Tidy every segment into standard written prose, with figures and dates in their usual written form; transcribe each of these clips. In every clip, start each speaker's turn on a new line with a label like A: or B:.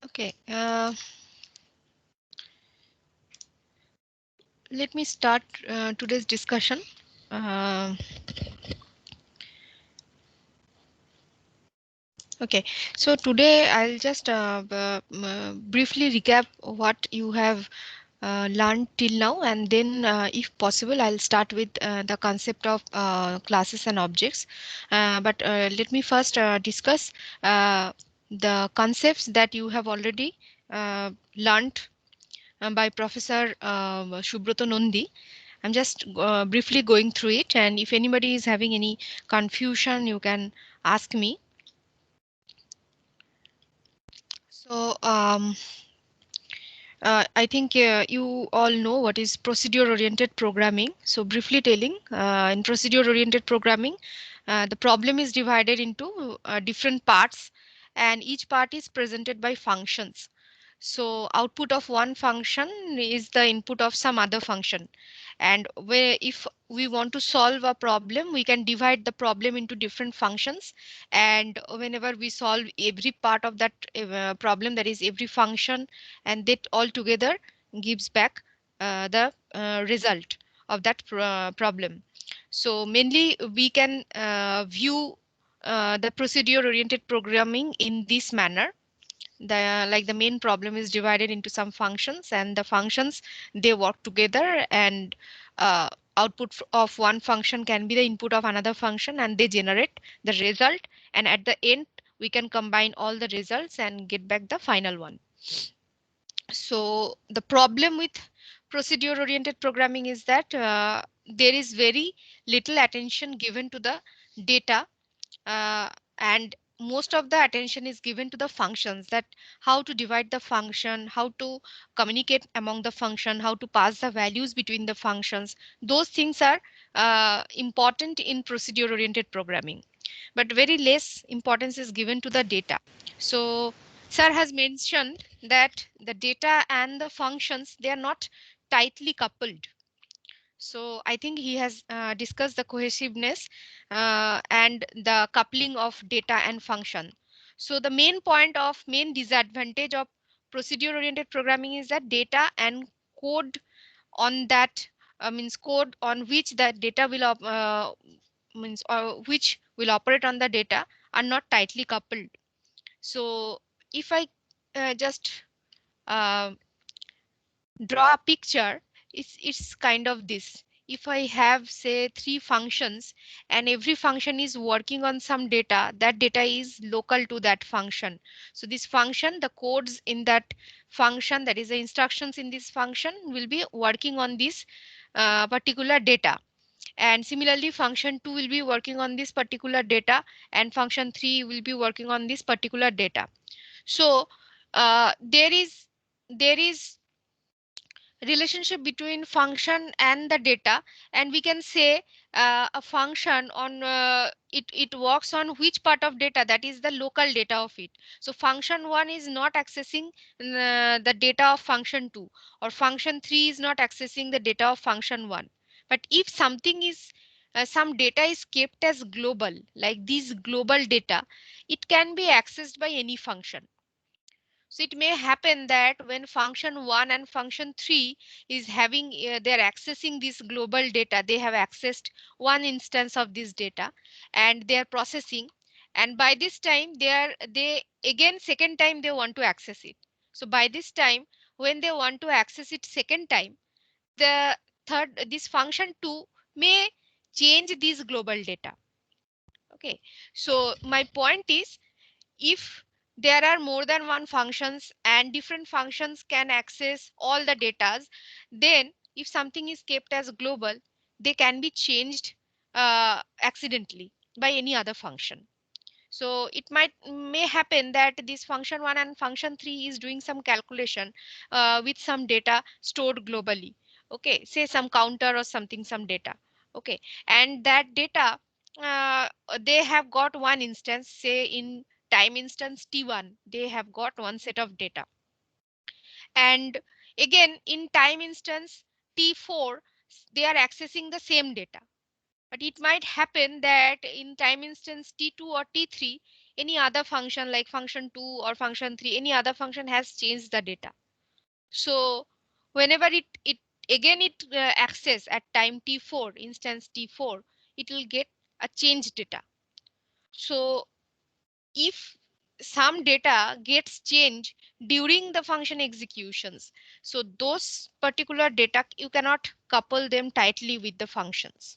A: Okay, let me start today's discussion. Uh, okay, so today I'll just briefly recap what you have learned till now, and then, if possible, I'll start with the concept of classes and objects. But let me first discuss the concepts that you have already learned by Professor Subrata Nandi. I'm just briefly going through it, and if anybody is having any confusion, you can ask me. So, I think you all know what is procedure-oriented programming. So, briefly telling, in procedure-oriented programming, the problem is divided into different parts, and each part is presented by functions. So output of one function is the input of some other function. And where if we want to solve a problem, we can divide the problem into different functions. And whenever we solve every part of that problem, that is every function, and that all together gives back the result of that problem. So mainly we can view the procedure oriented programming in this manner. The main problem is divided into some functions, and the functions, they work together, and uh, output of one function can be the input of another function, and they generate the result, and at the end we can combine all the results and get back the final one. So the problem with procedure oriented programming is that there is very little attention given to the data, uh, and most of the attention is given to the functions, that how to divide the function, how to communicate among the function, how to pass the values between the functions. Those things are important in procedure oriented programming, but very less importance is given to the data. So sir has mentioned that the data and the functions, they are not tightly coupled. So I think he has discussed the cohesiveness and the coupling of data and function. So the main disadvantage of procedure oriented programming is that data and code on that means code on which the data will means which will operate on the data are not tightly coupled. So if I just uh, draw a picture, it's kind of this. If I have say three functions, and every function is working on some data, that data is local to that function. So this function, the codes in that function, that is the instructions in this function, will be working on this particular data. And similarly function 2 will be working on this particular data, and function 3 will be working on this particular data. So there is relationship between function and the data, and we can say a function on it works on which part of data, that is the local data of it. So function 1 is not accessing the data of function 2, or function 3 is not accessing the data of function 1. But if something is some data is kept as global, like this global data, it can be accessed by any function. So it may happen that when function 1 and function 3 is having, they're accessing this global data, they have accessed one instance of this data, and they are processing. And by this time, they again second time they want to access it. So by this time, when they want to access it second time, the this function 2 may change this global data. Okay. So my point is, if there are more than one functions and different functions can access all the datas, then if something is kept as global, they can be changed accidentally by any other function. So it may happen that this function 1 and function 3 is doing some calculation with some data stored globally. Okay, say some counter or something, some data. Okay, and that data, uh, they have got one instance, say in time instance T1, they have got one set of data. And again in time instance T4, they are accessing the same data. But it might happen that in time instance T2 or T3, any other function like function 2 or function 3, any other function has changed the data. So whenever it again it access at time t4, instance t4, it will get a changed data. So if some data gets changed during the function executions, so those particular data you cannot couple them tightly with the functions.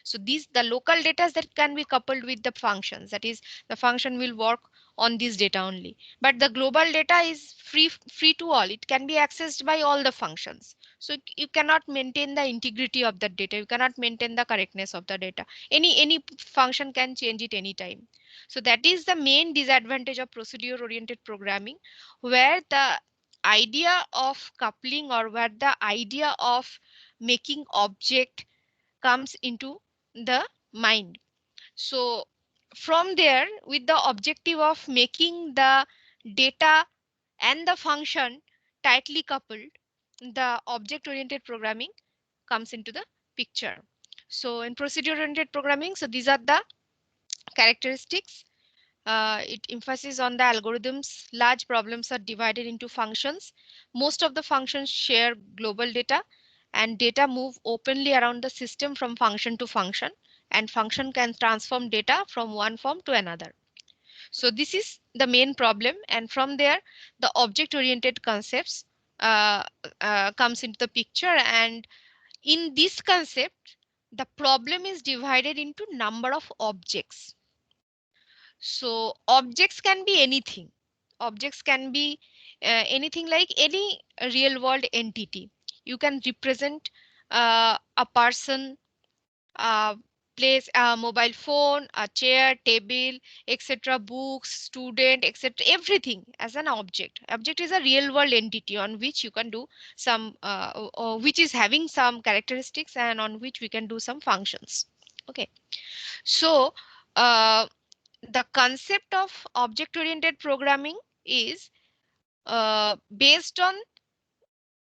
A: So these the local data that can be coupled with the functions, that is the function will work on this data only, but the global data is free to all, it can be accessed by all the functions. So you cannot maintain the integrity of the data, you cannot maintain the correctness of the data, any function can change it anytime. So that is the main disadvantage of procedure oriented programming, where the idea of coupling or where the idea of making object comes into the mind. So from there, with the objective of making the data and the function tightly coupled, the object oriented programming comes into the picture. So in procedure oriented programming, so these are the characteristics. It emphasizes on the algorithms. Large problems are divided into functions. Most of the functions share global data, and data move openly around the system from function to function, and function can transform data from one form to another. So this is the main problem, and from there the object oriented concepts uh, comes into the picture. And in this concept, the problem is divided into number of objects. So objects can be anything. Objects can be anything, like any real world entity. You can represent a person, a place, a mobile phone, a chair, table, etc., books, student, etc., everything as an object. Object is a real world entity on which you can do some, or which is having some characteristics and on which we can do some functions. Okay. So uh, the concept of object oriented programming is based on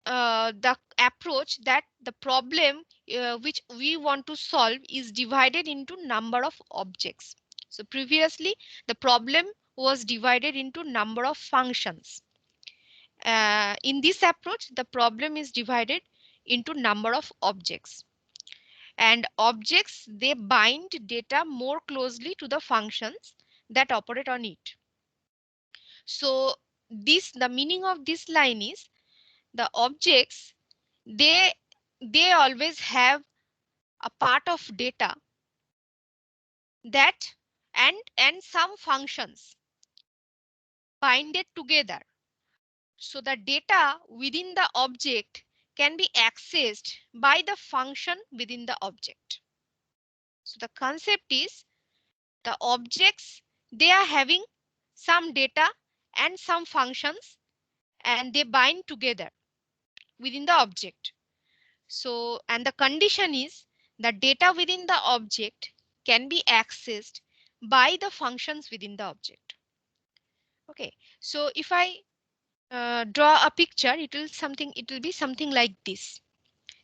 A: the approach that the problem which we want to solve is divided into number of objects. So previously the problem was divided into number of functions. In this approach, the problem is divided into number of objects, and objects, they bind data more closely to the functions that operate on it. So this, the meaning of this line is the objects, they they always have a part of data that, and some functions binded together. So the data within the object can be accessed by the function within the object. So the concept is the objects, they are having some data and some functions, and they bind together within the object. So, and the condition is the data within the object can be accessed by the functions within the object. Okay. So if I draw a picture, it will be something like this.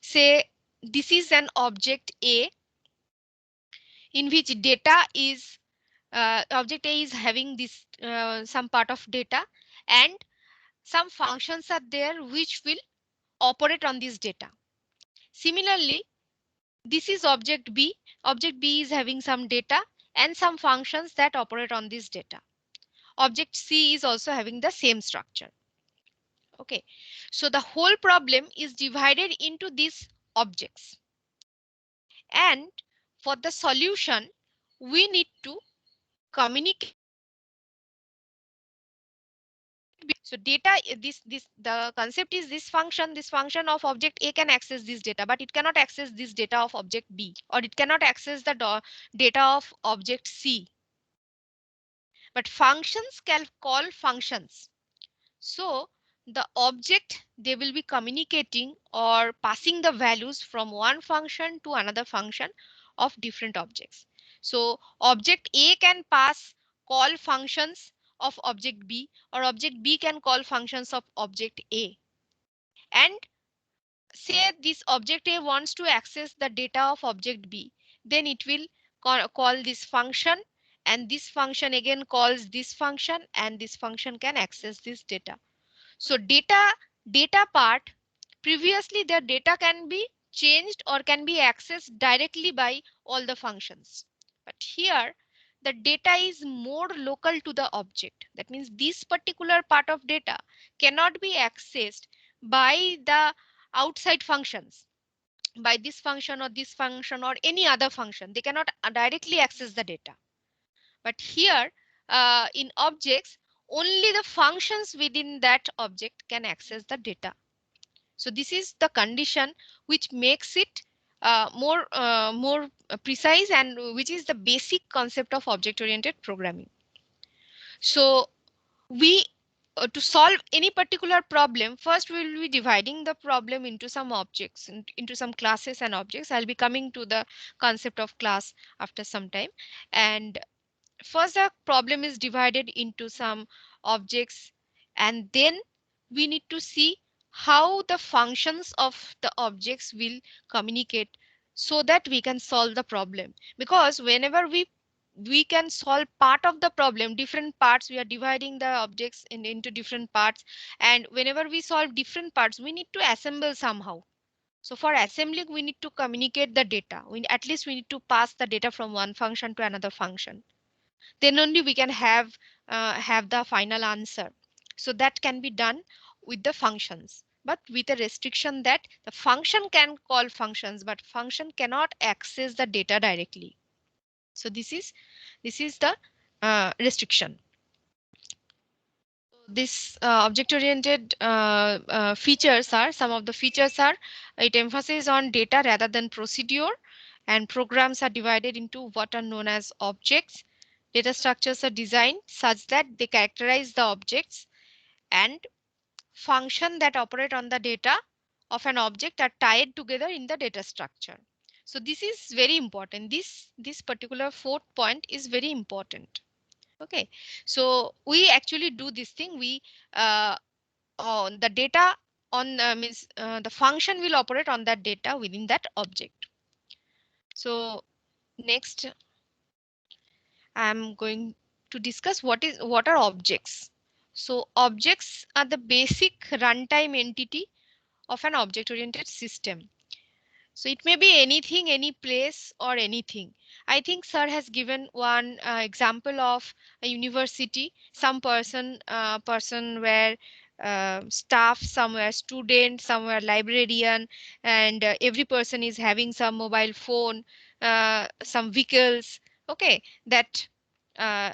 A: Say this is an object A in which data is object A is having this some part of data, and some functions are there which will operate on this data. Similarly, this is object B. Object B is having some data and some functions that operate on this data. Object C is also having the same structure. Okay, so the whole problem is divided into these objects. And for the solution, we need to communicate. So data, this the concept is this function of object A can access this data, but it cannot access this data of object B, or it cannot access the data of object C. But functions can call functions. So the object, they will be communicating or passing the values from one function to another function of different objects. So object A can pass call functions of object B, or object B can call functions of object A. And say this object A wants to access the data of object B, then it will call this function, and this function again calls this function, and this function can access this data. So data part, previously the data can be changed or can be accessed directly by all the functions. But here the data is more local to the object. That means this particular part of data cannot be accessed by the outside functions, by this function or any other function. They cannot directly access the data. But here in objects, only the functions within that object can access the data. So this is the condition which makes it more precise, and which is the basic concept of object oriented programming. So we to solve any particular problem, first we will be dividing the problem into some objects, into some classes and objects. I'll be coming to the concept of class after some time. And first the problem is divided into some objects, and then we need to see how the functions of the objects will communicate so that we can solve the problem. Because whenever we can solve part of the problem, different parts, we are dividing the objects into different parts, and whenever we solve different parts, we need to assemble somehow. So for assembling, we need to communicate the data. At least we need to pass the data from one function to another function. Then only we can have the final answer. So that can be done with the functions, but with a restriction that the function can call functions, but function cannot access the data directly. So this is the restriction. This object oriented features are, some of the features are, it emphasizes on data rather than procedure, and programs are divided into what are known as objects. Data structures are designed such that they characterize the objects, and function that operate on the data of an object are tied together in the data structure. So this is very important. This particular fourth point is very important. Okay, so we actually do this thing. We on the data on means the function will operate on that data within that object. So next I'm going to discuss what are objects. So objects are the basic runtime entity of an object oriented system. So it may be anything, any place or anything. I think sir has given one example of a university. Some person where staff, somewhere student, somewhere librarian, and every person is having some mobile phone, some vehicles. Okay, that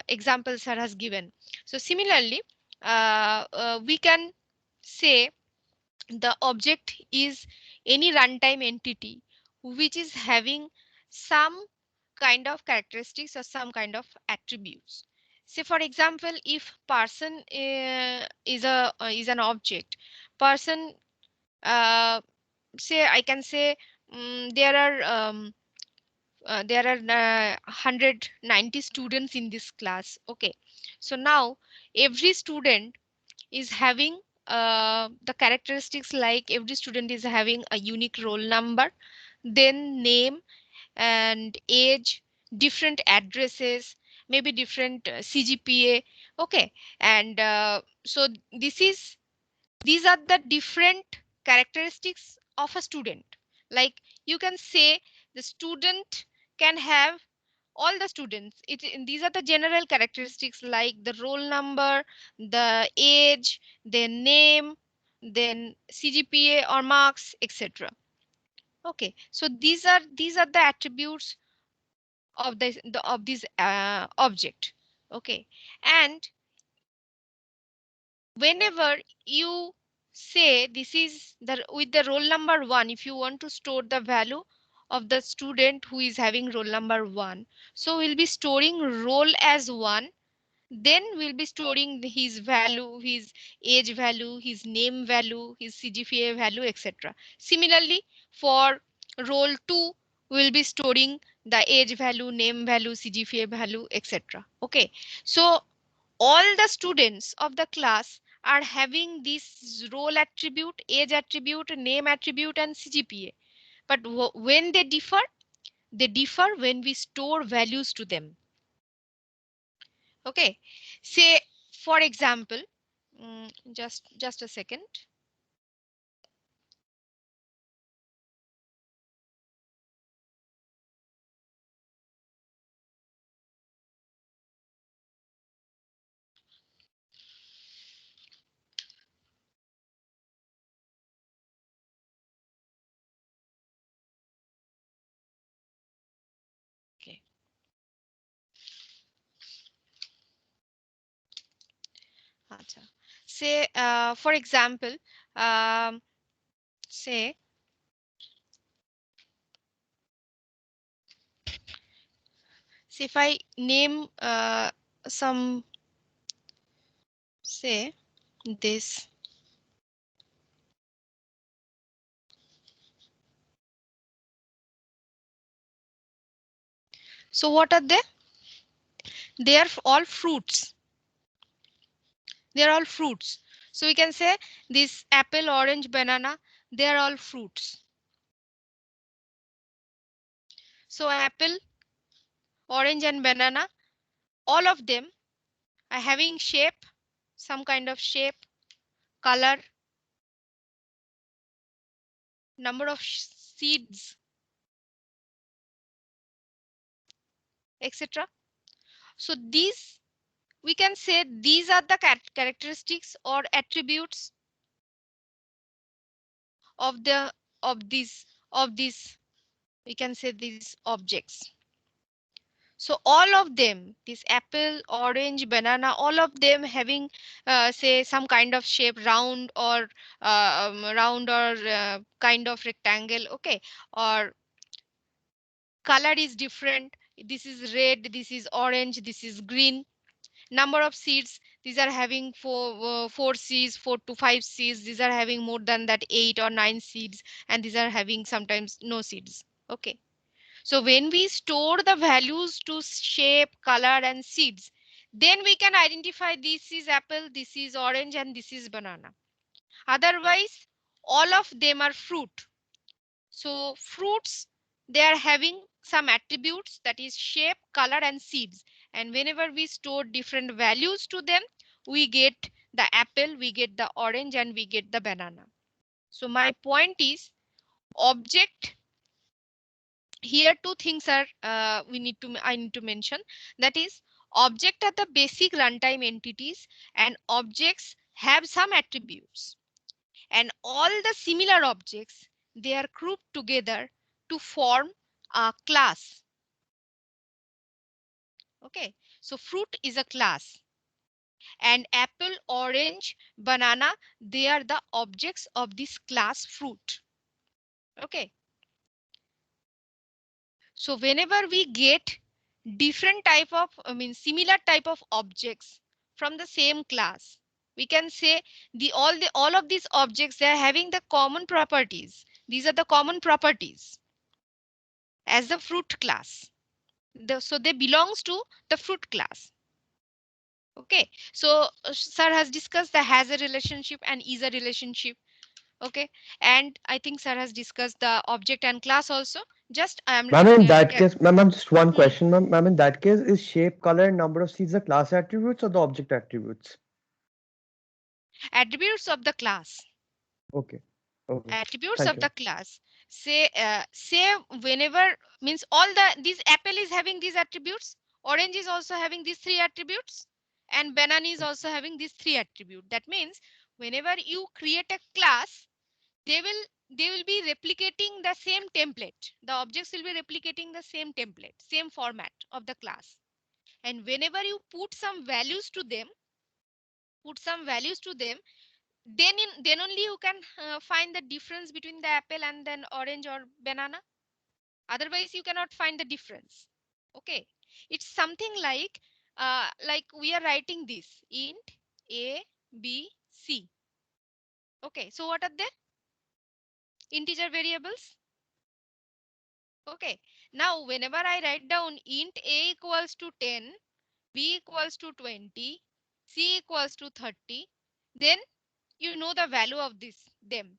A: example sir has given. So similarly, we can say the object is any runtime entity which is having some kind of characteristics or some kind of attributes. Say for example, if person is an object, person, uh, say I can say, there are 190 students in this class. Okay, so now every student is having the characteristics, like every student is having a unique roll number, then name and age, different addresses, maybe different CGPA. Okay, and so these are the different characteristics of a student. Like you can say the student can have all the students. These are the general characteristics, like the roll number, the age, their name, then CGPA or marks, etc. Okay, so these are the attributes of this object. Okay, and whenever you say this is the with the roll number 1, if you want to store the value of the student who is having roll number 1, so we'll be storing roll as 1, then we'll be storing his value, his age value, his name value, his CGPA value, etc. Similarly, for roll 2, we'll be storing the age value, name value, CGPA value, etc. Okay, so all the students of the class are having this role attribute, age attribute, name attribute, and CGPA. But when they differ when we store values to them. Okay, say for example, just a second. Okay, acha. Say for example, um, say if I name some, say this. So what are they? They are all fruits. They are all fruits. So we can say this apple, orange, banana, they are all fruits. So apple, orange and banana, all of them are having shape, some kind of shape, color, number of seeds, etc. So these, we can say these are the characteristics or attributes of the of these we can say these objects. So all of them, this apple, orange, banana, all of them having say some kind of shape, round or kind of rectangle, okay, or color is different. This is red, this is orange, this is green. Number of seeds, these are having four seeds, 4 to 5 seeds. These are having more than that, 8 or 9 seeds, and these are having sometimes no seeds. Okay. So when we store the values to shape, color, and seeds, then we can identify this is apple, this is orange, and this is banana. Otherwise, all of them are fruit. So fruits, they are having some attributes, that is shape, color, and seeds. And whenever we store different values to them, we get the apple, we get the orange, and we get the banana. So my point is, object here two things are I need to mention, that is object are the basic runtime entities, and objects have some attributes, and all the similar objects, they are grouped together to form a class. Okay, so fruit is a class, and apple, orange, banana, they are the objects of this class fruit. Okay, so whenever we get different type of, I mean similar type of objects from the same class, we can say all of these objects, they are having the common properties. These are the common properties as the fruit class. So they belongs to the fruit class. Okay, so sir has discussed the has a relationship and is a relationship. Okay, and I think sir has discussed the object and class also. Just I am
B: Ma'am, in that
A: yeah.
B: case, ma'am, just one
A: Hmm.
B: question, ma'am. In that case, is shape, color, and number of seeds the class attributes or the object attributes?
A: Attributes of the class.
B: Okay. Okay.
A: Attributes
B: Thank
A: of
B: you.
A: the class. Say whenever, means all the this apple is having these attributes, orange is also having these three attributes, and banana is also having these three attributes. That means whenever you create a class, they will they will be replicating the same template. The objects will be replicating the same template, same format of the class. And whenever you put some values to them, then only you can find the difference between the apple and then orange or banana. Otherwise you cannot find the difference. Okay, it's something like we are writing this int a b c. Okay, so what are they? Integer variables. Okay, now whenever I write down int a equals to 10, b equals to 20, c equals to 30, then you know the value of them.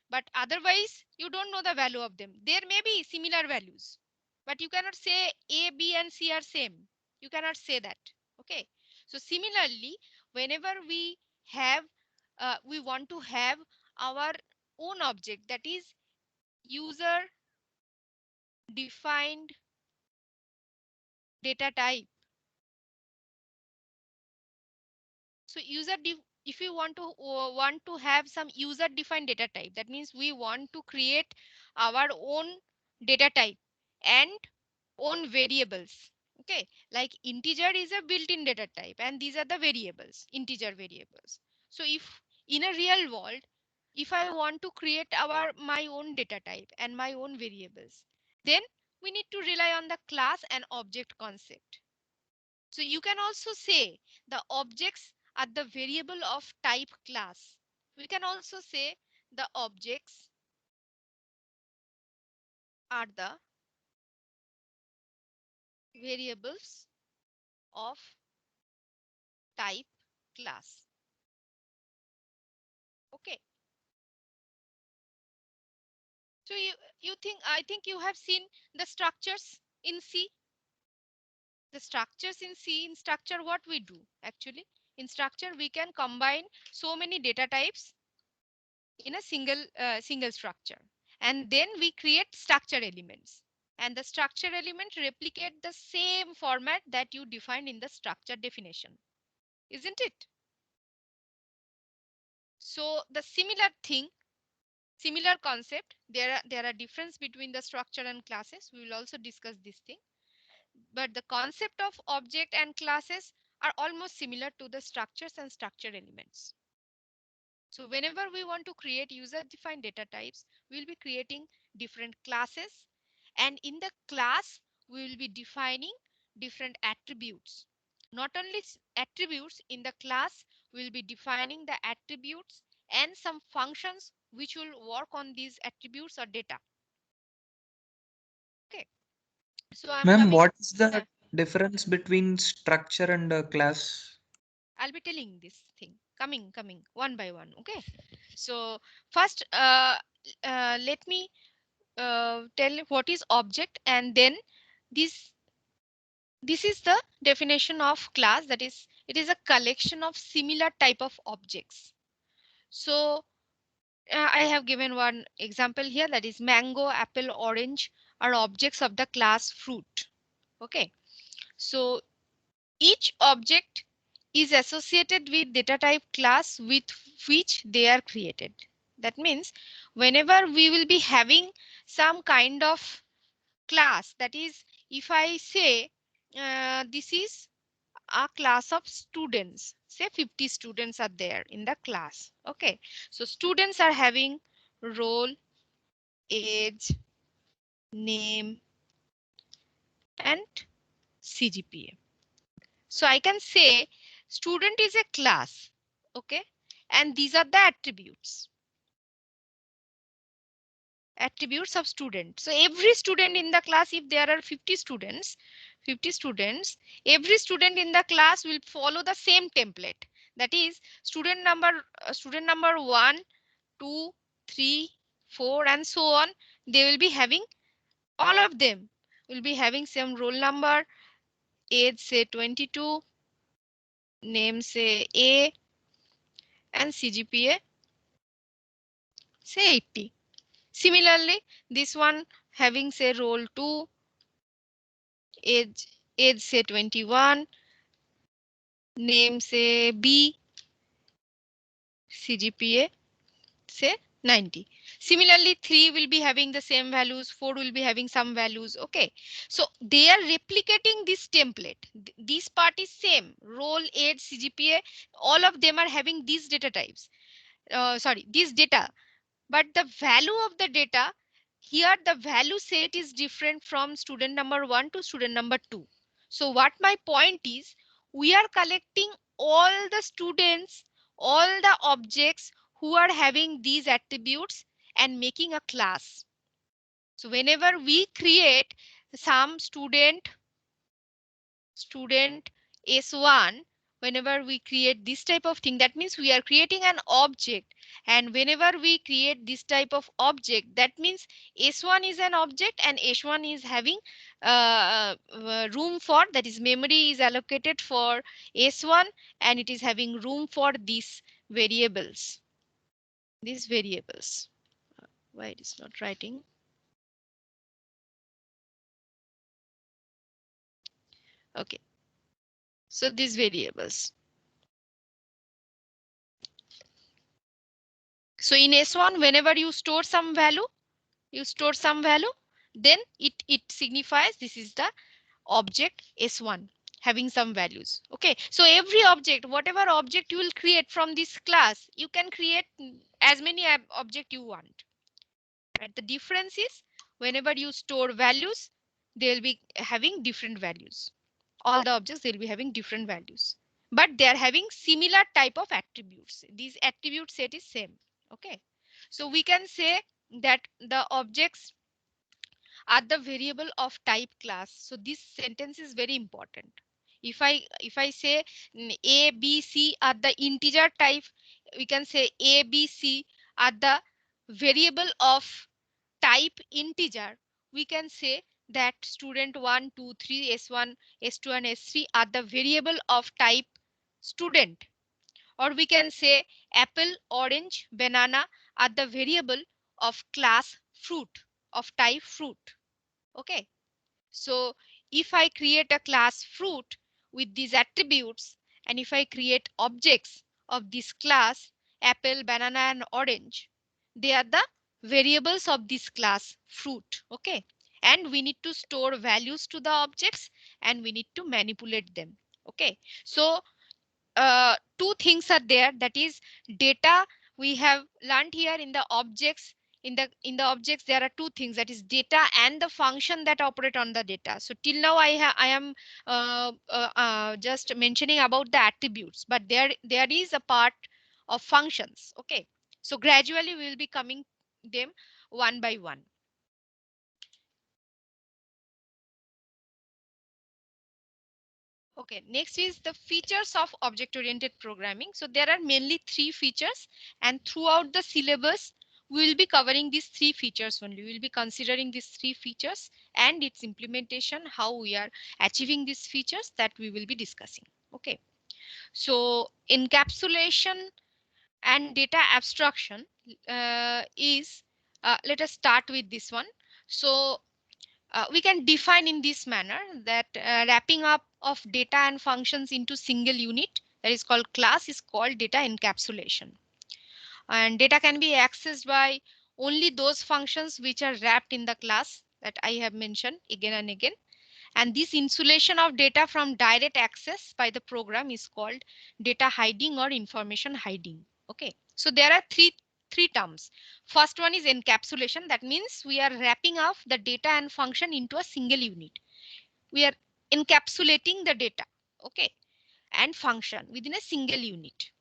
A: But otherwise you don't know the value of them. There may be similar values, but you cannot say a, b, and c are same. You cannot say that. Okay, So similarly, whenever have we want to have our own object, that is user defined data type. So if we want to have some user defined data type, that means we want to create our own data type and own variables. Okay, like integer is a built-in data type, and these are the variables, integer variables. So if in a real world, if I want to create my own data type and my own variables, then we need to rely on the class and object concept. So you can also say the objects are the variable of type class. We can also say the objects are the variables of type class. Okay. So I think you have seen the structures in C. The structures in C, in structure what we do actually, in structure we can combine so many data types in a single structure, and then we create structure elements, and the structure element replicate the same format that you defined in the structure definition, isn't it? So the similar concept, there are difference between the structure and classes. We will also discuss this thing, but the concept of object and classes are almost similar to the structures and structure elements. So whenever we want to create user defined data types, we will be creating different classes, and in the class we will be defining different attributes. Not only attributes, in the class we will be defining the attributes and some functions which will work on these attributes or data. Okay, so I'm
C: Ma'am,
A: coming.
C: what is
A: uh,
C: the difference between structure and class?
A: I'll be telling this thing, coming one by one. Okay, so first let me tell what is object, and then this this is the definition of class, that is it is a collection of similar type of objects. So I have given one example here, that is mango, apple, orange are objects of the class fruit. Okay, so each object is associated with data type class with which they are created. That means whenever we will be having some kind of class, that is if I say this is a class of students, say 50 students are there in the class. Okay, so students are having role, age, name and CGPA. So I can say student is a class. Okay, and these are the attributes of student. So every student in the class, if there are 50 students, every student in the class will follow the same template. That is student number 1, 2, 3, 4 and so on. They will be having, all of them will be having same roll number, age say 22, name say A and CGPA say 80. Similarly, this one having say roll 2, age age say 21, name say B, CGPA say 90. Similarly, 3 will be having the same values, 4 will be having some values. Okay, so they are replicating this template. This part is same, role, age, CGPA, all of them are having these data types, sorry, this data, but the value of the data here, the value set is different from student number 1 to student number 2. So what my point is, we are collecting all the students, all the objects who are having these attributes and making a class. So whenever we create some student s1, whenever we create this type of thing, that means we are creating an object. And whenever we create this type of object, that means S1 is an object and S1 is having room for, that is memory is allocated for S1, and it is having room for these variables. These variables. Why it is not writing? Okay. So these variables. So in S1, whenever you store some value, then it signifies this is the object S1 having some values. Okay. So every object, whatever object you will create from this class, you can create as many object you want. Right? The difference is whenever you store values, they'll be having different values. All the objects, they'll be having different values, but they are having similar type of attributes. These attribute set is same. Okay. So we can say that the objects are the variable of type class. So this sentence is very important. If I say a b c are the integer type, we can say a b c are the variable of type integer. We can say that student 1 2 3 s1 s2 and s3 are the variable of type student. Or we can say apple, orange, banana are the variable of class fruit, of type fruit. Okay. So if I create a class fruit with these attributes, and if I create objects of this class, apple, banana, and orange, they are the variables of this class fruit. Okay. And we need to store values to the objects, and we need to manipulate them. Okay. So two things are there, that is data. We have learned here in the objects, in the objects there are two things, that is data and the function that operate on the data. So till now I am just mentioning about the attributes, but there is a part of functions. Okay. So gradually we will be coming them one by one. Okay, next is the features of object-oriented programming. So there are mainly three features, and throughout the syllabus, we will be covering these three features only. We will be considering these three features and its implementation, how we are achieving these features, that we will be discussing. Okay, so encapsulation and data abstraction is, let us start with this one. So we can define in this manner that wrapping up of data and functions into single unit, that is called class, is called data encapsulation. And data can be accessed by only those functions which are wrapped in the class that I have mentioned again and again. And this insulation of data from direct access by the program is called data hiding or information hiding. Okay. So there are three terms. First one is encapsulation. That means we are wrapping up the data and function into a single unit. We are encapsulating the data, okay, and function within a single unit.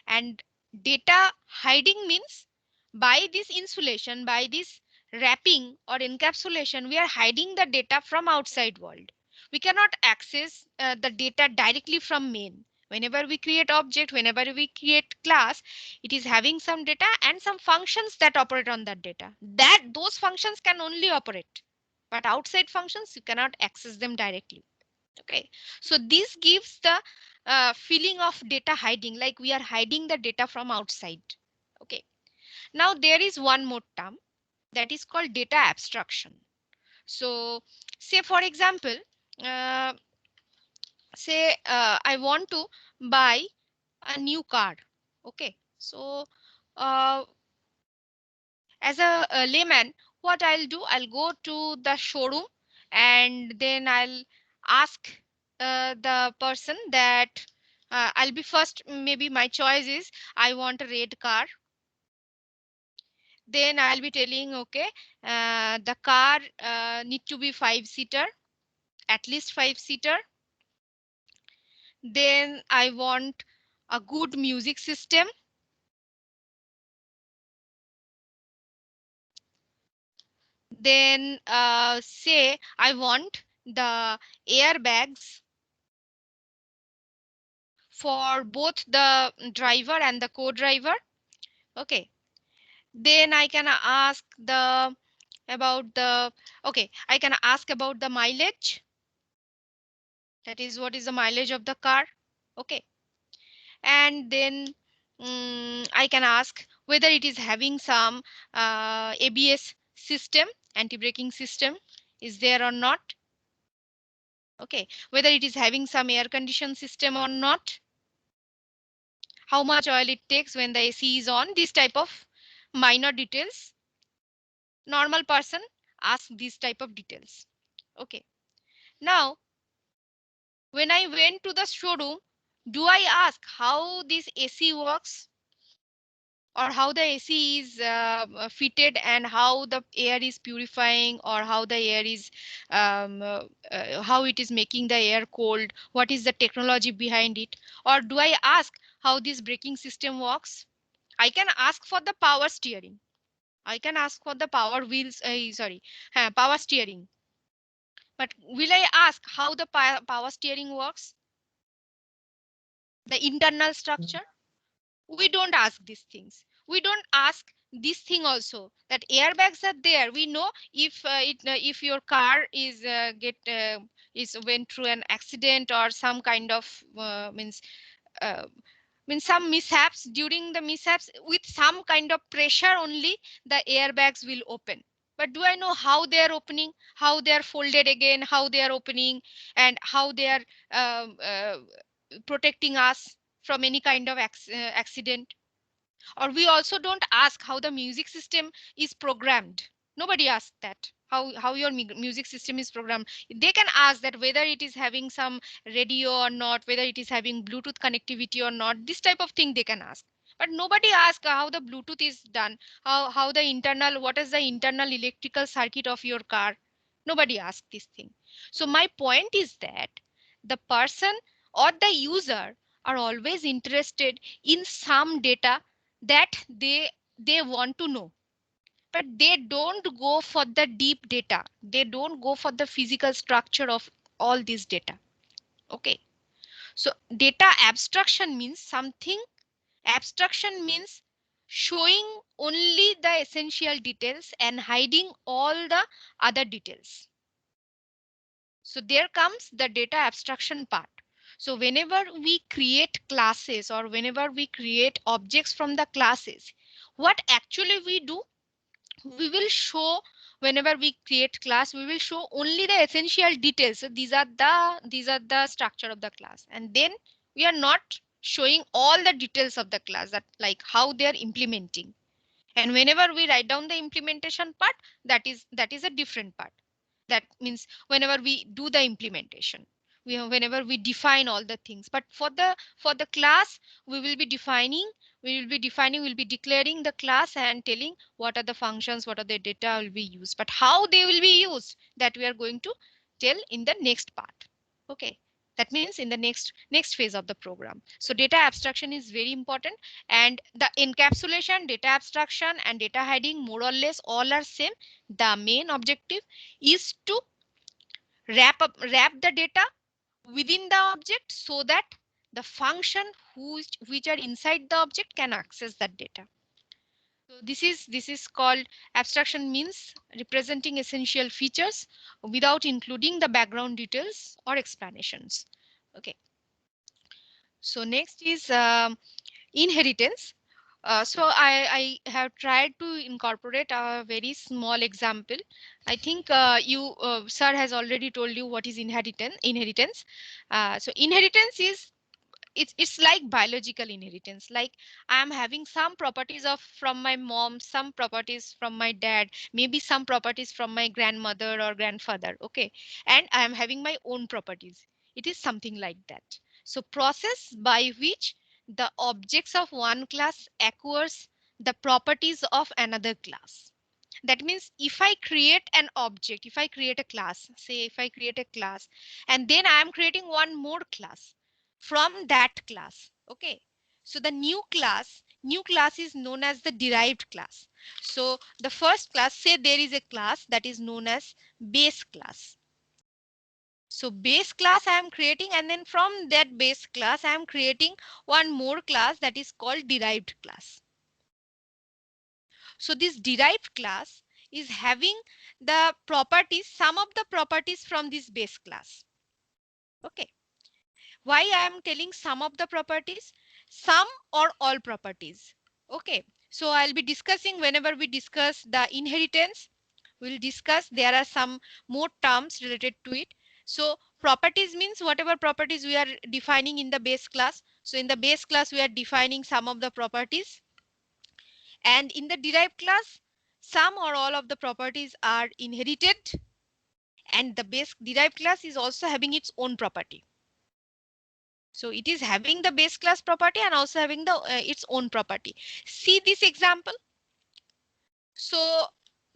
A: And data hiding means by this insulation, by this wrapping or encapsulation, we are hiding the data from outside world. We cannot access the data directly from main. Whenever we create object, whenever we create class, it is having some data and some functions that operate on that data. That those functions can only operate, but outside functions you cannot access them directly. Okay, so this gives the feeling of data hiding, like we are hiding the data from outside. Okay, now there is one more term that is called data abstraction. So say for example, uh, say I want to buy a new car. Okay, so uh, as a layman, what I'll do, I'll go to the showroom and then I'll ask the person that I'll be first, maybe my choice is I want a red car. Then I'll be telling, okay, the car need to be 5-seater, at least 5-seater. Then I want a good music system. Then say I want the airbags. for both the driver and the co-driver. Okay, then I can ask the about the okay, I can ask about the mileage. That is, what is the mileage of the car? Okay, and then I can ask whether it is having some ABS system, anti-braking system, is there or not. Okay, whether it is having some air condition system or not, how much oil it takes when the AC is on, this type of minor details. Normal person ask these type of details. Okay, now when I went to the showroom, do I ask how this AC works, or how the AC is fitted, and how the air is purifying, or how the air is how it is making the air cold, what is the technology behind it? Or do I ask how this braking system works? I can ask for the power steering. I can ask for the power wheels, power steering. But will I ask how the power steering works? The internal structure? We don't ask these things. We don't ask this thing also, that airbags are there. We know if your car is is went through an accident or some kind of uh, some mishaps, during the mishaps with some kind of pressure only the airbags will open. But do I know how they are opening, how they are folded again, how they are opening, and how they are protecting us from any kind of accident? Or we also don't ask how the music system is programmed. Nobody asks that, how your music system is programmed. They can ask that whether it is having some radio or not, whether it is having Bluetooth connectivity or not. This type of thing they can ask. But nobody asks how the Bluetooth is done, how the internal, what is the internal electrical circuit of your car. Nobody asks this thing. So my point is that the person or the user are always interested in some data that they want to know, but they don't go for the deep data. They don't go for the physical structure of all this data. Okay, so data abstraction means something. Abstraction means showing only the essential details and hiding all the other details. So there comes the data abstraction part. So whenever we create classes, or whenever we create objects from the classes, what actually we do, we will show, whenever we create class, we will show only the essential details. So these are the structure of the class, and then we are not showing all the details of the class, that like how they are implementing. And whenever we write down the implementation part, that is a different part. That means whenever we do the implementation, whenever we define all the things. But for the class, we will be defining, we'll be declaring the class and telling what are the functions, what are the data will be used. But how they will be used, that we are going to tell in the next part. Okay, that means in the next phase of the program. So data abstraction is very important, and the encapsulation, data abstraction, and data hiding, more or less all are same. The main objective is to wrap the data within the object, so that the function which are inside the object can access that data. So this is called abstraction, means representing essential features without including the background details or explanations. Okay, so next is inheritance. So I have tried to incorporate a very small example. I think sir has already told you what is inheritance. So inheritance is, it's like biological inheritance. Like, I am having some properties of from my mom, some properties from my dad, maybe some properties from my grandmother or grandfather. Okay, and I am having my own properties. It is something like that. So process by which the objects of one class acquires the properties of another class. That means if I create an object, if I create a class, say if I create a class, and then I am creating one more class from that class. Okay, so the new class is known as the derived class. So the first class, say there is a class that is known as base class. So base class I am creating, and then from that base class I am creating one more class that is called derived class. So this derived class is having the properties, some of the properties from this base class. Okay. Why I am telling some of the properties? Some or all properties. Okay. So I'll be discussing whenever we discuss the inheritance, we'll discuss there are some more terms related to it. So properties means whatever properties we are defining in the base class. So in the base class we are defining some of the properties, and in the derived class some or all of the properties are inherited, and the base derived class is also having its own property. So it is having the base class property and also having the its own property. See this example. So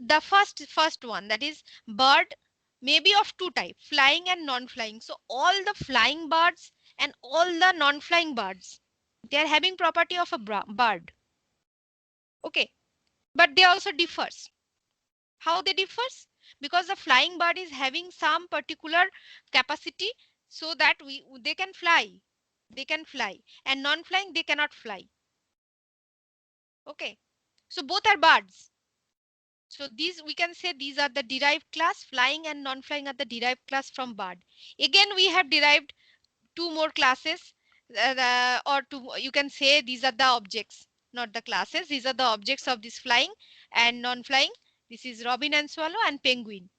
A: the first one, that is bird, may be of two types, flying and non-flying. So all the flying birds and all the non-flying birds, they are having property of a bird. Okay, but they also differs. How they differs? Because the flying bird is having some particular capacity so that they can fly. They can fly, and non-flying they cannot fly. Okay, so both are birds. So these, we can say these are the derived class. Flying and non-flying are the derived class from bird. Again, we have derived two more classes, or two, you can say these are the objects, not the classes. These are the objects of this flying and non-flying. This is robin and swallow and penguin.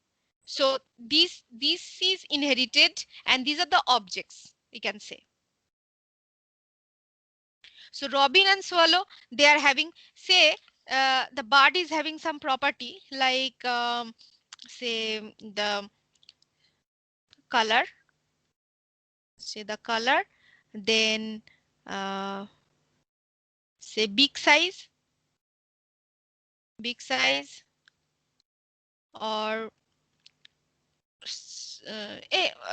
A: So this is inherited, and these are the objects, we can say. So robin and swallow, they are having, say, the bird is having some property like say the color, say the color, then say big size, or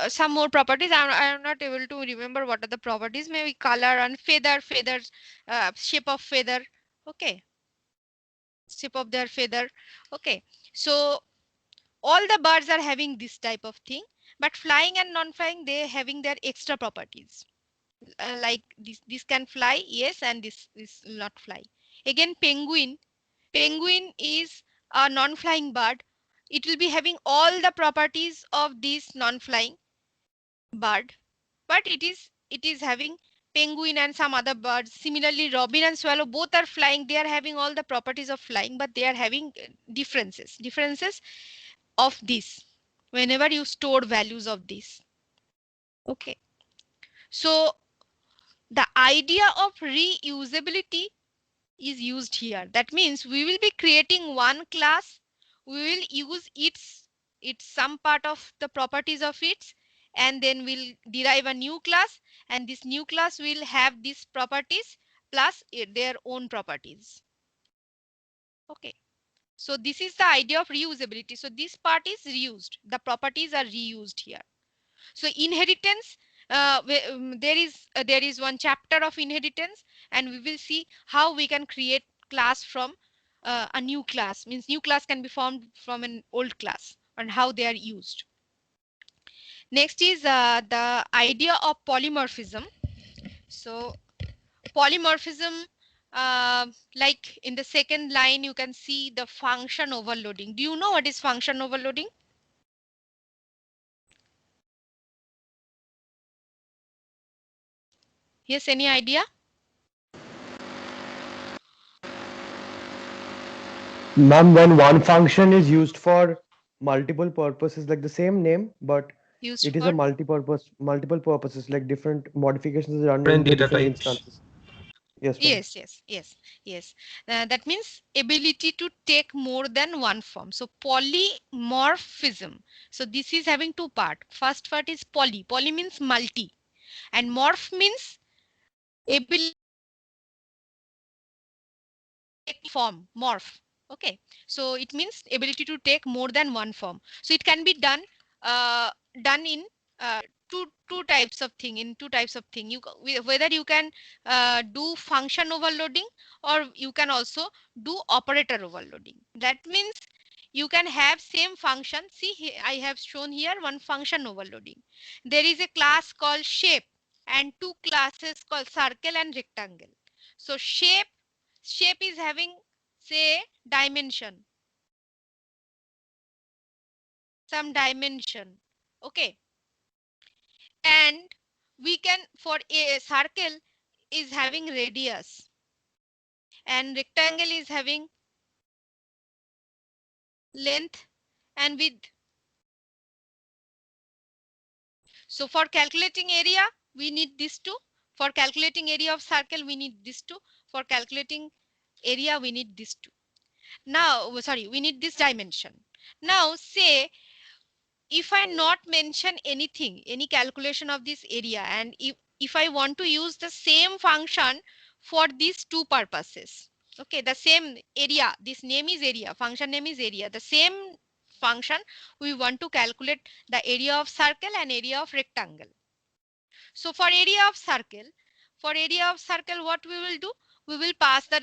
A: some more properties. I'm not able to remember what are the properties. Maybe color and feathers, shape of feather. Okay, shape of their feather. Okay, so all the birds are having this type of thing, but flying and non-flying, they having their extra properties. Like this can fly, yes, and this will not fly. Again, penguin is a non-flying bird. It will be having all the properties of this non-flying bird, but it is having penguin and some other birds. Similarly, robin and swallow both are flying. They are having all the properties of flying, but they are having differences of this whenever you store values of this. Okay, so the idea of reusability is used here. That means we will be creating one class, we will use its some part of the properties of its, and then we'll derive a new class, and this new class will have these properties plus their own properties. Okay, so this is the idea of reusability. So this part is reused, the properties are reused here. So inheritance, there is one chapter of inheritance, and we will see how we can create class from a new class. Means new class can be formed from an old class, and how they are used. Next is the idea of polymorphism. So polymorphism, like in the second line you can see the function overloading. Do you know what is function overloading? Yes, any idea?
B: Ma'am, when one function is used for multiple purposes, like the same name, but
A: Used
B: it is a
A: for
B: multiple purposes, like different modifications are done
C: Different
B: in the
C: data
B: different
C: types.
B: instances. Yes, ma'am.
A: yes. That means ability to take more than one form. So polymorphism. So this is having two part. First part is poly. Poly means multi, and morph means ability take form. Morph. Okay. So it means ability to take more than one form. So it can be done uh, done in two types of thing. In two types of thing, whether you can do function overloading, or you can also do operator overloading. That means you can have same function. See, I have shown here one function overloading. There is a class called shape and two classes called circle and rectangle. So shape is having, say, dimension, some dimension. Okay. And we can, for a circle is having radius and rectangle is having length and width. So for calculating area, we need these two. For calculating area of circle, we need these two. For calculating area, we need these two. Now, sorry, we need this dimension. Now, say if I not mention anything, any calculation of this area, and if I want to use the same function for these two purposes, okay, the same area, this name is area, function name is area, the same function, we want to calculate the area of circle and area of rectangle. So for area of circle, what we will do? We will pass the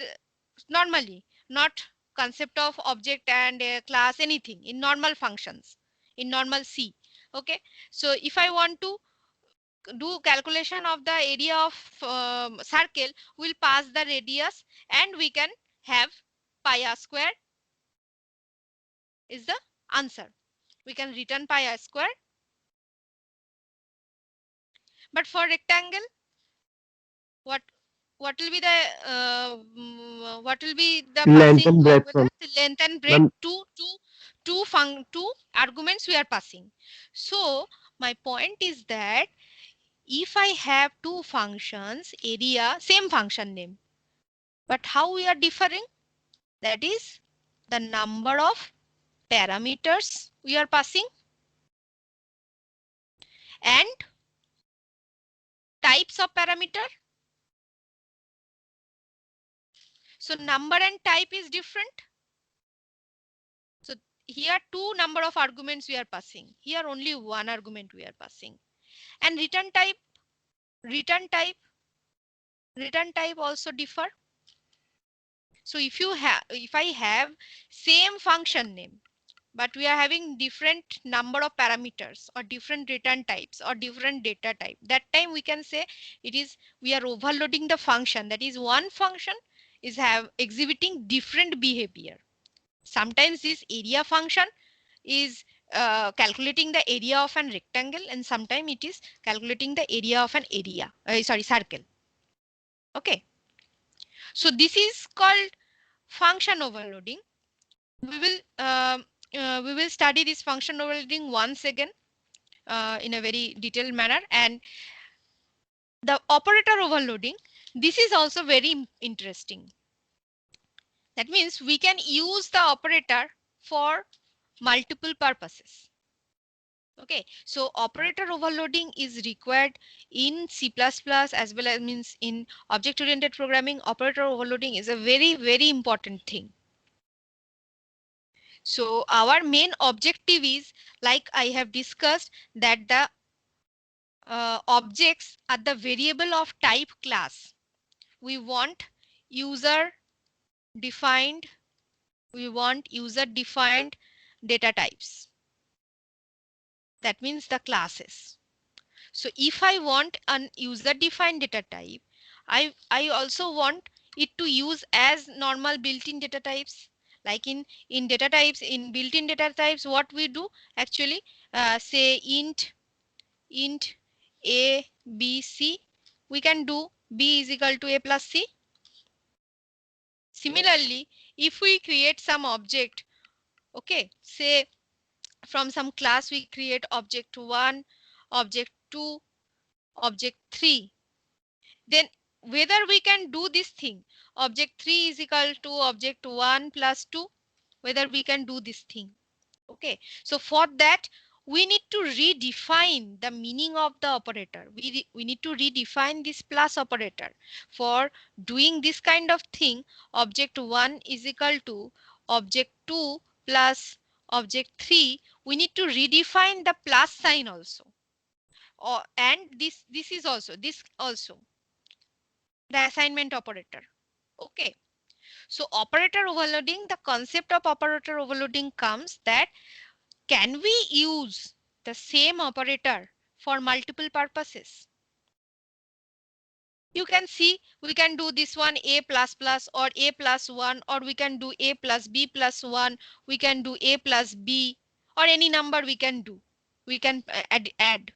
A: normally, not concept of object and class, anything in normal functions, in normal C. Okay. So if I want to do calculation of the area of circle, we'll pass the radius and we can have pi r square is the answer. We can return pi r square. But for rectangle, what what will be the what will be the
B: Length
A: passing
B: and breadth
A: over
B: from
A: the length and breadth?
B: ma'am.
A: Two arguments we are passing. So my point is that if I have two functions, area, same function name, but how we are differing? That is the number of parameters we are passing and types of parameter. So number and type is different. So here two number of arguments we are passing. Here only one argument we are passing. And return type, return type also differ. So if I have same function name, but we are having different number of parameters or different return types or different data type, that time we can say it is we are overloading the function. That is one function is have exhibiting different behavior. Sometimes this area function is calculating the area of an rectangle and sometimes it is calculating the area of an area, sorry, circle. Okay. So this is called function overloading. We will we will study this function overloading once again in a very detailed manner. And the operator overloading, this is also very interesting. That means we can use the operator for multiple purposes. Okay, so operator overloading is required in C++ as well as means in object oriented programming. Operator overloading is a very important thing. So our main objective is, like I have discussed, that the objects are the variable of type class. We want user defined, we want user defined data types. That means the classes. So if I want an user defined data type, I also want it to use as normal built-in data types. Like in data types, in built-in data types, what we do actually, say int a b c, we can do b is equal to a plus c. Similarly, if we create some object, okay, say from some class we create object 1, object 2, object 3, then whether we can do this thing, object 3 is equal to object 1 plus 2, whether we can do this thing. Okay, so for that we need to redefine the meaning of the operator. We need to redefine this plus operator. For doing this kind of thing, object 1 is equal to object 2 plus object 3, we need to redefine the plus sign also. And this is also, this also the assignment operator. Okay, So operator overloading, the concept of operator overloading comes that can we use the same operator for multiple purposes? You can see we can do this one a plus plus or a plus 1, or we can do a plus b plus 1, we can do a plus b, or any number we can do. We can add.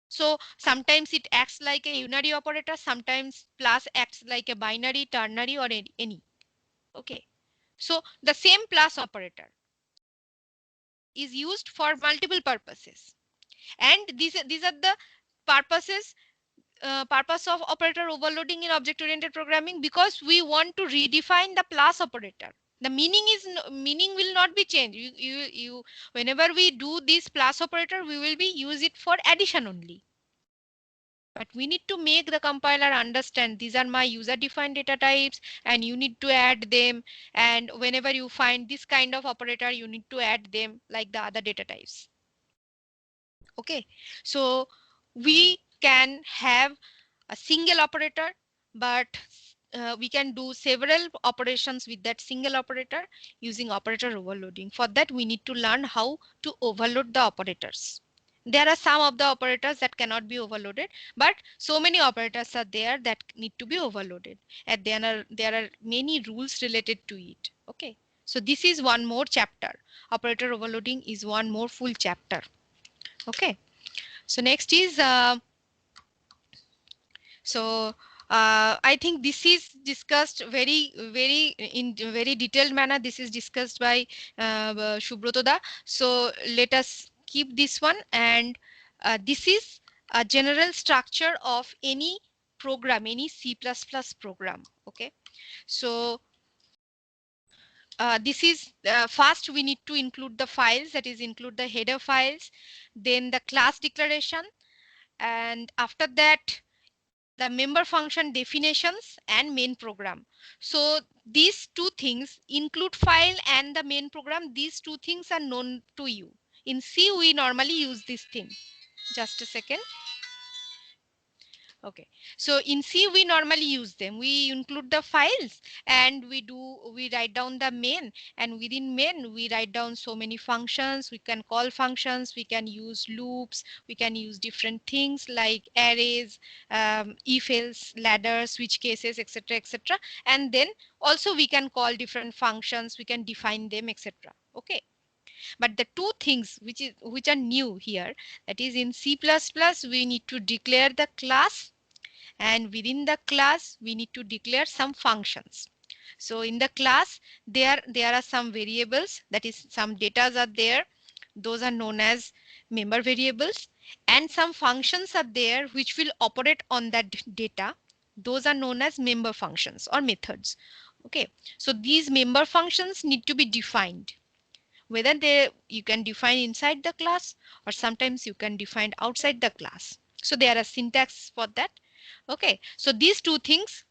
A: So sometimes it acts like a unary operator, sometimes plus acts like a binary, ternary, or any. Okay. So the same plus operator is used for multiple purposes. And these are the purposes, purpose of operator overloading in object oriented programming, because we want to redefine the plus operator. The meaning is meaning will not be changed. You whenever we do this plus operator, we will be use it for addition only. But we need to make the compiler understand these are my user defined data types and you need to add them. And whenever you find this kind of operator, you need to add them like the other data types. Okay, so we can have a single operator, but we can do several operations with that single operator using operator overloading. For that, we need to learn how to overload the operators. There are some of the operators that cannot be overloaded, but so many operators are there that need to be overloaded. And there are many rules related to it. Okay, so this is one more chapter. Operator overloading is one more full chapter. Okay, so next is I think this is discussed in very detailed manner. This is discussed by Subrata da. So let us keep this one, and this is a general structure of any program, any C++ program. Okay, so this is first we need to include the files, that is include the header files, then the class declaration, and after that the member function definitions and main program. So these two things, include file and the main program, these two things are known to you. In C we normally use this thing. Just a second. Okay, so in C we normally use them. We include the files and we write down the main, and within main we write down so many functions. We can call functions, we can use loops, we can use different things like arrays, if else, ladders, switch cases, etc, etc. And then also we can call different functions, we can define them, etc. Okay, but the two things which are new here, that is in C++ we need to declare the class, and within the class we need to declare some functions. So in the class there are some variables, that is some datas are there, those are known as member variables, and some functions are there which will operate on that data, those are known as member functions or methods. Okay, so these member functions need to be defined, whether they you can define inside the class or sometimes you can define outside the class. So there are syntax for that. Okay, so these two things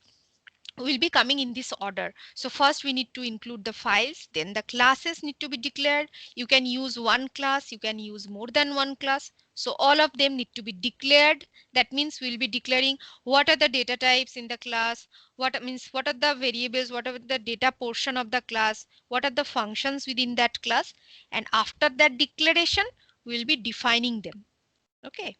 A: will be coming in this order. So first we need to include the files, then the classes need to be declared. You can use one class, you can use more than one class. So all of them need to be declared. That means we'll be declaring what are the data types in the class, what means what are the variables, what are the data portion of the class, what are the functions within that class, and after that declaration we'll be defining them. Okay,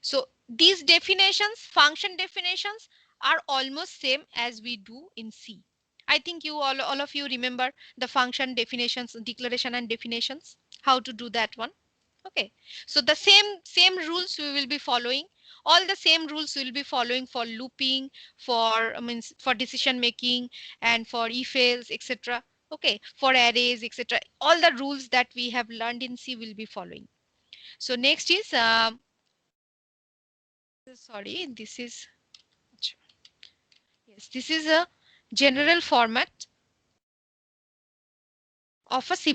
A: so these definitions, function definitions, are almost same as we do in C. I think you all of you remember the function definitions, declaration and definitions, how to do that one. Okay, so the same rules we will be following. All the same rules we will be following for looping, for means for decision making, and for if else, etc. Okay, for arrays, etc. All the rules that we have learned in C will be following. So next is sorry, this is yes, this is a general format of a C++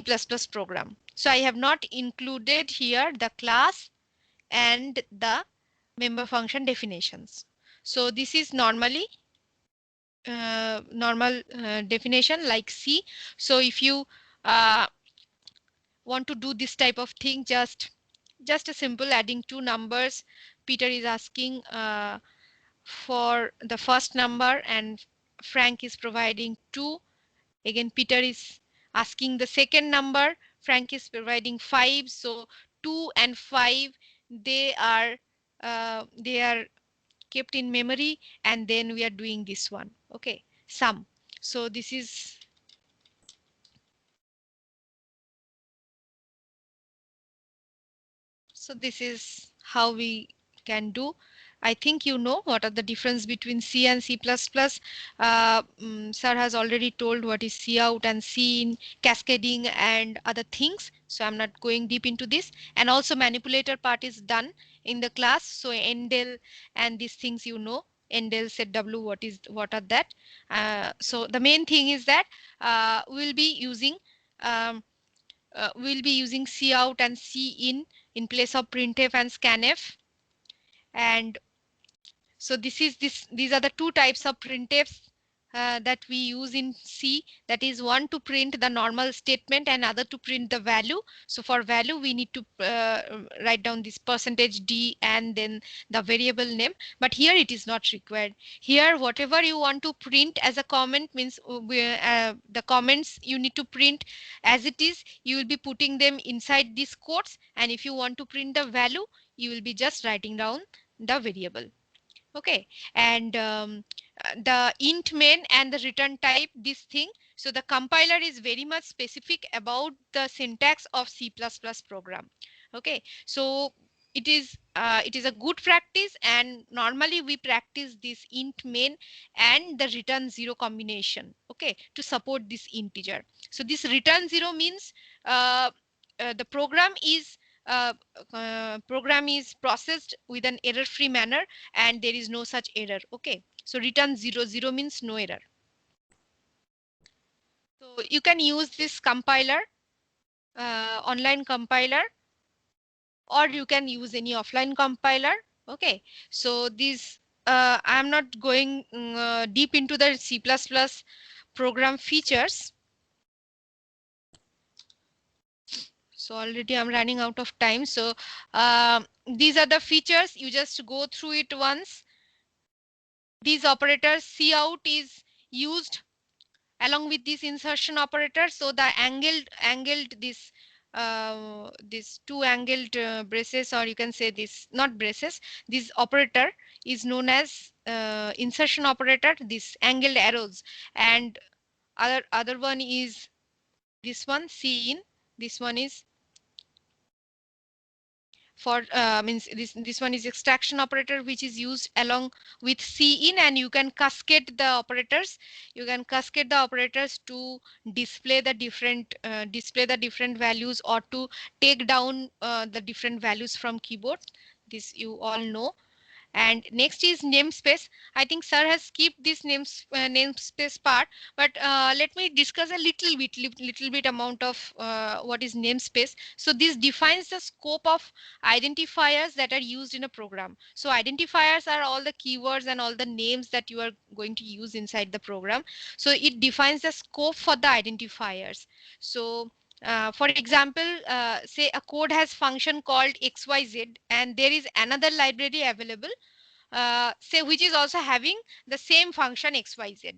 A: program. So I have not included here the class and the member function definitions. So this is normally normal definition like C. So if you uh, want to do this type of thing, just a simple adding two numbers. Peter is asking for the first number and Frank is providing 2. Again, Peter is asking the second number. Frank is providing 5. So 2 and 5, they are kept in memory, and then we are doing this one. Okay, sum. So this is how we can do. I think you know what are the difference between C and C++. Sir has already told what is C out and C in, cascading and other things. So I'm not going deep into this. And also manipulator part is done in the class. So endel and these things, you know. Endel set W, what are that? So the main thing is that um, we'll be using C out and C in place of printf and scanf. And so these are the two types of printfs that we use in C. That is one to print the normal statement and other to print the value. So for value, we need to write down this %d and then the variable name. But here it is not required. Here, whatever you want to print as a comment means the comments you need to print as it is. You will be putting them inside these quotes. And if you want to print the value, you will be just writing down the variable. Okay. And the int main and the return type, this thing. So the compiler is very much specific about the syntax of C++ program. Okay, so it is a good practice, and normally we practice this int main and the return 0 combination, okay, to support this integer. So this return 0 means the program is processed with an error free manner, and there is no such error. Okay, so return 0, 0 means no error. So you can use this compiler, online compiler, or you can use any offline compiler. Okay, so this I'm not going deep into the C++ program features. So already I'm running out of time. So these are the features. You just go through it once. These operators, C out is used along with this insertion operator. So the angled this two angled braces, or you can say this, not braces, this operator is known as insertion operator, this angled arrows. And other one is this one, C in. This one is for means this one is extraction operator, which is used along with C in, and you can cascade the operators. You can cascade the operators to display the different values, or to take down the different values from keyboard. This you all know. And next is namespace. I think sir has skipped this namespace part, but let me discuss a little bit amount of what is namespace. So this defines the scope of identifiers that are used in a program. So identifiers are all the keywords and all the names that you are going to use inside the program. So it defines the scope for the identifiers. So for example, say a code has function called xyz, and there is another library available, say, which is also having the same function xyz.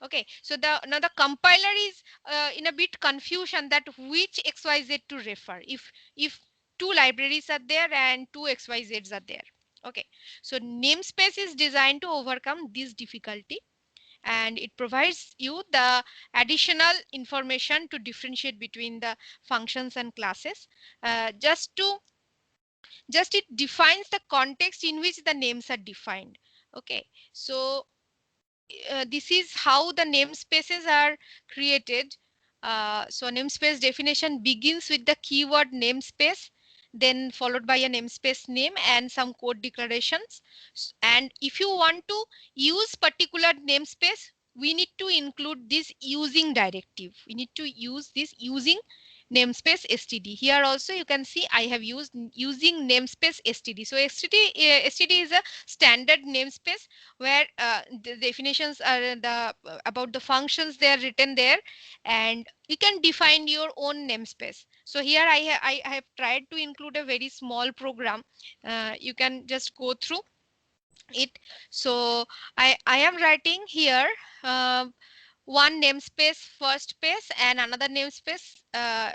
A: Okay, so now the compiler is in a bit confusion that which xyz to refer, if two libraries are there and two xyz's are there. Okay, so namespace is designed to overcome this difficulty, and it provides you the additional information to differentiate between the functions and classes. Just it defines the context in which the names are defined. Okay, so this is how the namespaces are created. So namespace definition begins with the keyword namespace, then followed by a namespace name and some code declarations. And if you want to use particular namespace, we need to include this using directive. We need to use this using namespace std. Here also you can see I have used using namespace std. So std is a standard namespace where the definitions are about the functions, they are written there, and you can define your own namespace. So here I have tried to include a very small program. You can just go through. it. So I am writing here uh, one namespace first space and another namespace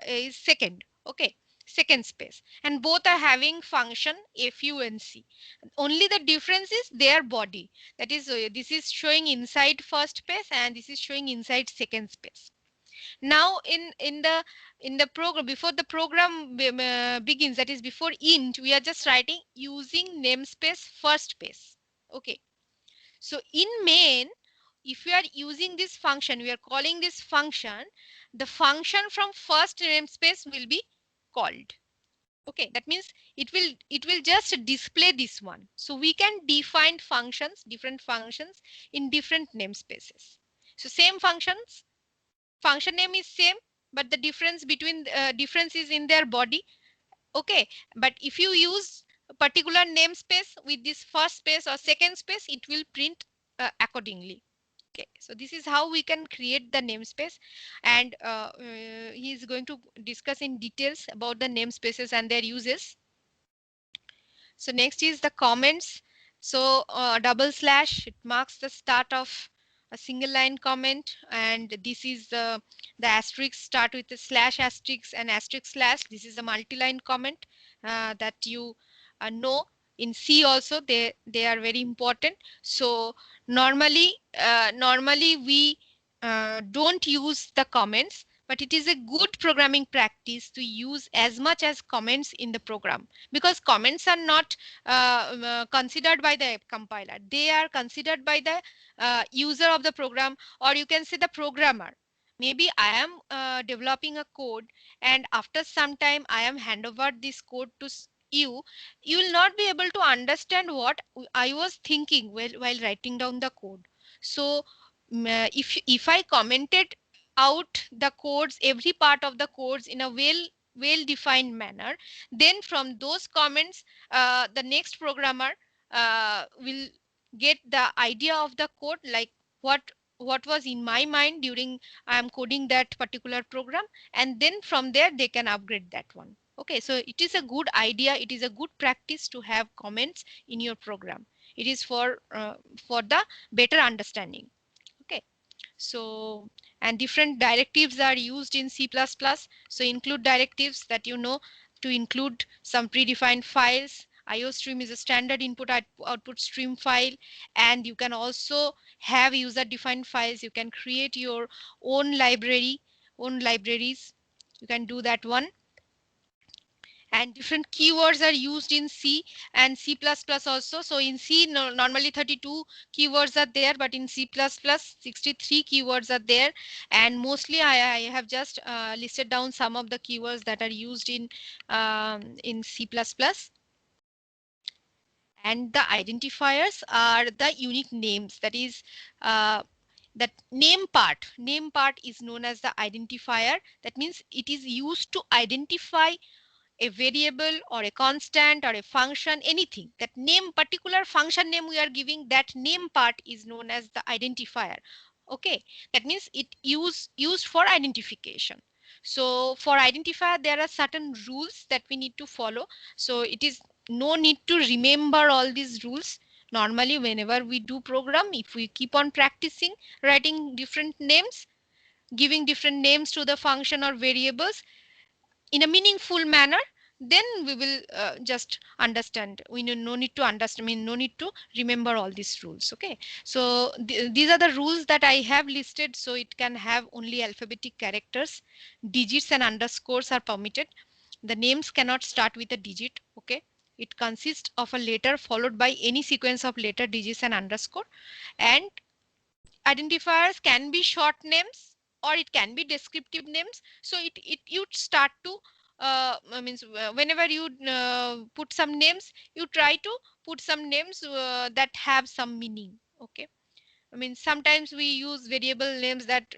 A: is second. Okay, second space, and both are having function func. Only the difference is their body. That is, this is showing inside first space and this is showing inside second space. Now in the program, before the program begins, that is before int, we are just writing using namespace first space. Okay, so in main, if we are using this function, we are calling this function, the function from first namespace will be called. Okay, that means it will just display this one. So we can define functions, different functions in different namespaces. So same functions, function name is same, but the difference between difference is in their body. Okay, but if you use a particular namespace with this first space or second space, it will print accordingly. Okay, so this is how we can create the namespace, and he is going to discuss in details about the namespaces and their uses. So next is the comments. So double slash, it marks the start of a single line comment, and this is the asterisk start with the slash asterisk and asterisk slash. This is a multi-line comment that you know. In C also they are very important. So normally we don't use the comments, but it is a good programming practice to use as much as comments in the program, because comments are not considered by the compiler. They are considered by the user of the program, or you can say the programmer. Maybe I am developing a code, and after some time I am hand over this code to you. You will not be able to understand what I was thinking while writing down the code. So if I commented out the codes, every part of the codes in a well defined manner, then from those comments the next programmer will get the idea of the code, like what what was in my mind during I am coding that particular program, and then from there they can upgrade that one. Okay, so it is a good idea, it is a good practice to have comments in your program. It is for the better understanding. Okay, so and different directives are used in C++. So include directives, that you know, to include some predefined files. IOStream is a standard input output stream file, and you can also have user defined files. You can create your own libraries. You can do that one. And different keywords are used in C and C++ also. So in C, normally 32 keywords are there, but in C++ 63 keywords are there. And mostly I have just listed down some of the keywords that are used in C++. And the identifiers are the unique names. That is, that name part is known as the identifier. That means it is used to identify a variable or a constant or a function, anything. That name, particular function name we are giving, that name part is known as the identifier. Okay, that means it used for identification. So for identifier there are certain rules that we need to follow. So it is no need to remember all these rules. Normally whenever we do program, if we keep on practicing writing different names, giving different names to the function or variables in a meaningful manner, then we will just understand. We no need to understand, I mean no need to remember all these rules. Okay, so these are the rules that I have listed. So it can have only alphabetic characters. Digits and underscores are permitted. The names cannot start with a digit. Okay, it consists of a letter followed by any sequence of letter, digits and underscore. And identifiers can be short names or it can be descriptive names. So it you start to means whenever you put some names, you try to put some names that have some meaning. Okay, I mean sometimes we use variable names that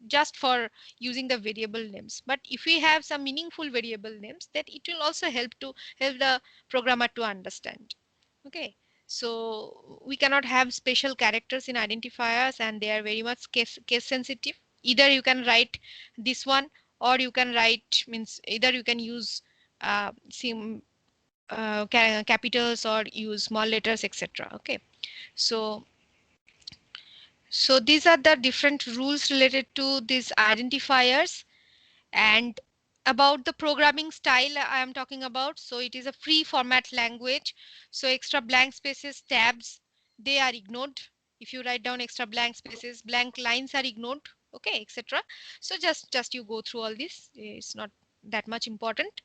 A: just for using the variable names, but if we have some meaningful variable names, that it will also help the programmer to understand. Okay, so we cannot have special characters in identifiers, and they are very much case sensitive. Either you can write this one, or you can write, means either you can use some capitals or use small letters, etc. Okay, So so these are the different rules related to these identifiers. And about the programming style I am talking about, so it is a free format language. So extra blank spaces, tabs, they are ignored. If you write down extra blank spaces, blank lines are ignored, okay, etc. So just you go through all this, it's not that much important.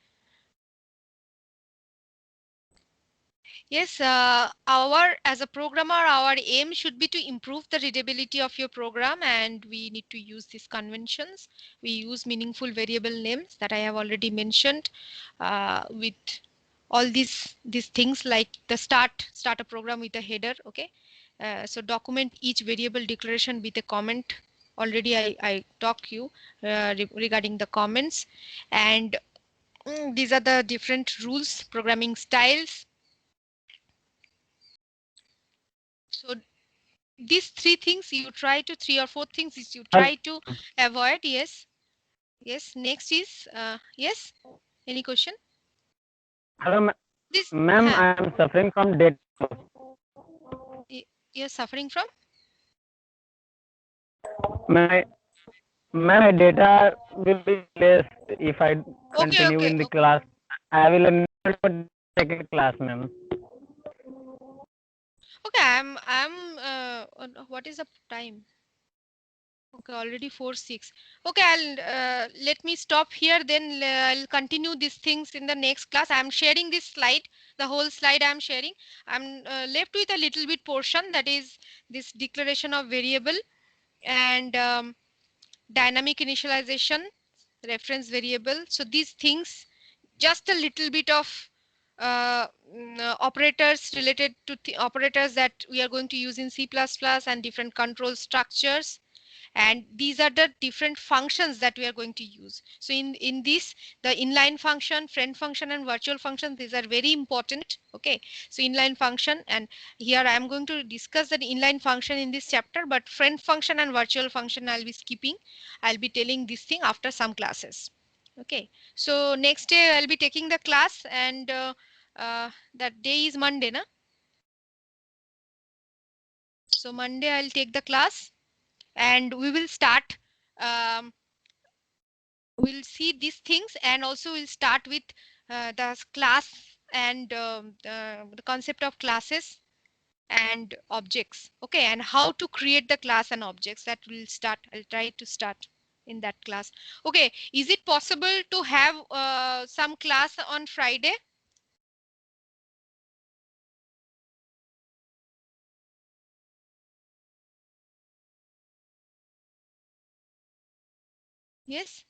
A: Yes, our as a programmer, our aim should be to improve the readability of your program, and we need to use these conventions. We use meaningful variable names that I have already mentioned, with all these things like the start a program with a header. Okay, so document each variable declaration with a comment. Already I talk you regarding the comments, and these are the different rules, programming styles. So these three or four things is you try to avoid. Yes, yes. Next is yes, any question?
D: Hello,
A: This
D: ma'am. I am suffering from data loss.
A: you're suffering from?
D: My my data will be less if I
A: Okay,
D: continue
A: okay,
D: in the
A: okay,
D: class. I will never take a class, ma'am.
A: okay. I'm what is the time? Okay, already 4:06. Okay, I'll let me stop here. Then I'll continue these things in the next class. I'm sharing this slide, the whole slide I'm sharing. I'm left with a little bit portion, that is this declaration of variable and dynamic initialization, reference variable. So these things, just a little bit of operators related to operators that we are going to use in C++ and different control structures, and these are the different functions that we are going to use. So in this, the inline function, friend function, and virtual function, these are very important. Okay, so inline function, and here I am going to discuss the inline function in this chapter, but friend function and virtual function I'll be skipping. I'll be telling this thing after some classes. Okay, so next day I'll be taking the class, and that day is Monday, na? So Monday I'll take the class, and we will start, um, we'll see these things, and also we'll start with the class and the concept of classes and objects. Okay, and how to create the class and objects, that will start, I'll try to start in that class. Okay, is it possible to have some class on Friday? Yes,